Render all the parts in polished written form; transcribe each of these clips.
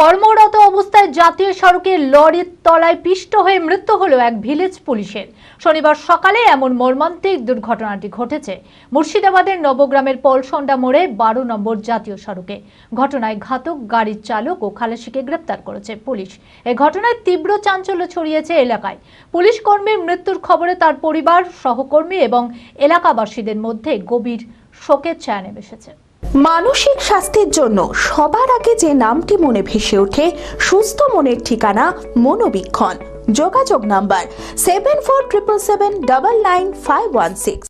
কর্মরত অবস্থায় জাতীয় সড়কে লরির তলায় পিষ্ট হয়ে মৃত্যু হলো এক ভিলেজ পুলিশের। শনিবার সকালে এমন মর্মান্তিক দুর্ঘটনাটি ঘটেছে মুর্শিদাবাদের নবগ্রামের পলসন্ডা মোড়ে 12 নম্বর জাতীয় সড়কে। ঘটনায় ঘাতক গাড়ির চালক ও খালাসিকে গ্রেপ্তার করেছে পুলিশ। এই ঘটনায় তীব্র চাঞ্চল্য ছড়িয়েছে এলাকায়। পুলিশ কর্মীর মৃত্যুর খবরে তার পরিবার, সহকর্মী এবং এলাকাবাসীদের মধ্যে গভীর শোকের ছায়া নেমে এসেছে। মানসিক স্বাস্থ্যের জন্য সবার আগে যে নামটি মনে ভেসে ওঠে, সুস্থ মনের ঠিকানা মনোবীক্ষণ। যোগাযোগ নাম্বার 7477799516।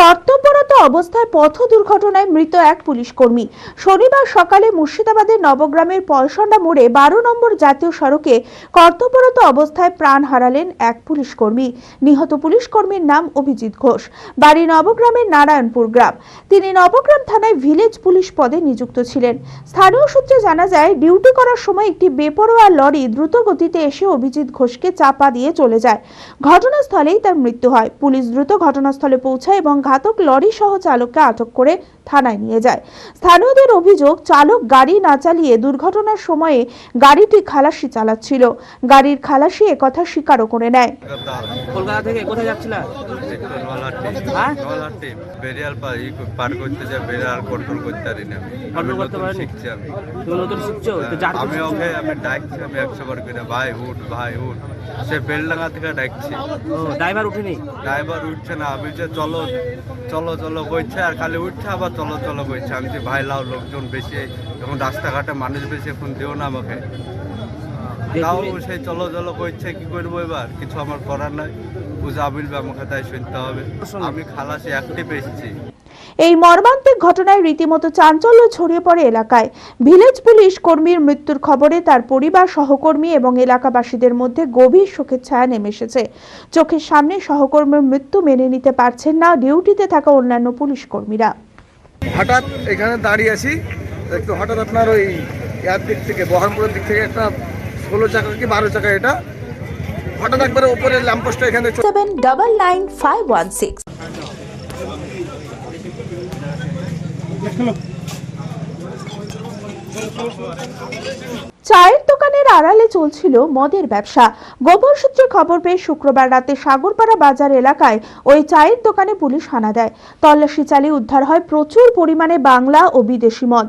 কর্তব্যরত অবস্থায় পথ দুর্ঘটনায় মৃত এক পুলিশ কর্মী। শনিবার সকালে মুর্শিদাবাদের নবগ্রামের পলসন্ডা মোড়ে 12 নম্বর জাতীয় সড়কে কর্তব্যরত অবস্থায় প্রাণ হারালেন এক পুলিশ কর্মী। নিহত পুলিশ কর্মীর নাম অভিজিৎ ঘোষ, বাড়ি নবগ্রামের নারায়ণপুর গ্রাম। তিনি নবগ্রাম থানায় ভিলেজ পুলিশ পদে নিযুক্ত ছিলেন। স্থানীয় সূত্রে জানা যায়, ডিউটি করার সময় একটি বেপরোয়া লরি দ্রুত গতিতে এসে অভিজিৎ ঘোষকে চাপা দিয়ে চলে যায়। ঘটনাস্থলেই তার মৃত্যু হয়। পুলিশ দ্রুত ঘটনাস্থলে পৌঁছায় এবং ঘাতক লরি সহ চালককে আটক করে থানায় নিয়ে যায়। স্থানীয়দের অভিযোগ, চালক গাড়ি না চালিয়ে দুর্ঘটনার সময়ে গাড়িটি খালাসি চালাচ্ছিল। গাড়ির খালাসি একথা স্বীকারও করে নেয়। কলকাতা থেকে কোথায় যাচ্ছিল? বেরিয়াল পার করতে যায়, বেরিয়াল কন্ট্রোল করতে পারি না। কন্ট্রোল করতে পারিনি? শিখছি আমি। তুমি নতুন শিখছো? আমি ওকে ডাকছি, আমি 100 বার করে ভাই উঠ, ভাই উঠ। সে বেলডাঙ্গা থেকে ডাকছি। ড্রাইভার উঠেনি? ড্রাইভার উঠছে না। আমি যে চলো চলো চলো কইছে, আর খালি উঠছে আবার চলো চলো কইছে। আমি যে ভাই লাও, লোকজন বেশি, এখন রাস্তাঘাটে মানুষ বেশি, এখন দিও না আমাকে। তাও সেই চলো চলো কইছে, কি করবো এবার? কিছু আমার করার নাই। বুঝা বলবে আমাকে, তাই শুনতে হবে। আমি খালাসি অ্যাক্টিভ এসেছি। এই মর্মান্তিক ঘটনায় রীতিমতো চাঞ্চল্য ছড়িয়ে পড়ে এলাকায়। ভিলেজ পুলিশ কর্মীর মৃত্যুর খবরে তার পরিবার, সহকর্মী এবং এলাকাবাসীদের মধ্যে গভীর শোকের ছায়া নেমে এসেছে। চোখের সামনে সহকর্মীর মৃত্যু মেনে নিতে পারছেন না ডিউটিতে থাকা অন্যান্য পুলিশ কর্মীরা। হঠাৎ এখানে দাঁড়িয়ে আছি, একটু হঠাৎ আপনার ওই ইয়ার দিক থেকে, বহরমপুরের দিক থেকে একটা 16 চাকা কি 12 চাকা, এটা হঠাৎ একবারে উপরে ল্যাম্পপোস্টটা এখানে 799516। চায়ের দোকানের আড়ালে চলছিল মদের ব্যবসা। গোপন সূত্রে খবর পেয়ে শুক্রবার রাতে সাগরপাড়া বাজার এলাকায় ওই চায়ের দোকানে পুলিশ হানা দেয়। তল্লাশি চালিয়ে উদ্ধার হয় প্রচুর পরিমাণে বাংলা ও বিদেশি মদ।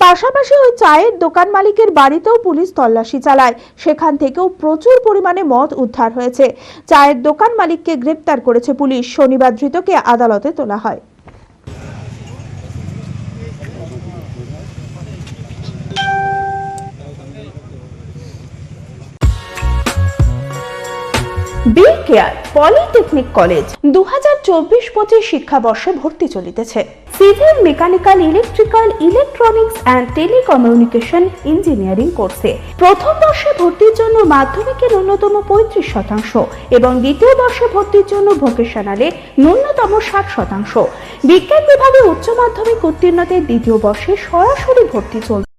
পাশাপাশি ওই চায়ের দোকান মালিকের বাড়িতেও পুলিশ তল্লাশি চালায়। সেখান থেকেও প্রচুর পরিমাণে মদ উদ্ধার হয়েছে। চায়ের দোকান মালিককে গ্রেপ্তার করেছে পুলিশ। শনিবার ধৃতকে আদালতে তোলা হয়। বি কেয়ার পলিটেকনিক কলেজ 2024-25 শিক্ষাবর্ষে ভর্তি চলিতেছে। Civil, mechanical, electrical, electronics and telecommunication engineering কোর্সে প্রথম বর্ষে ভর্তির জন্য মাধ্যমিকের ন্যূনতম 35% এবং দ্বিতীয় বর্ষে ভর্তির জন্য ভোকেশনালে ন্যূনতম 60%। বিজ্ঞান বিভাগে উচ্চ মাধ্যমিক উত্তীর্ণদের দ্বিতীয় বর্ষে সরাসরি ভর্তি চলছে।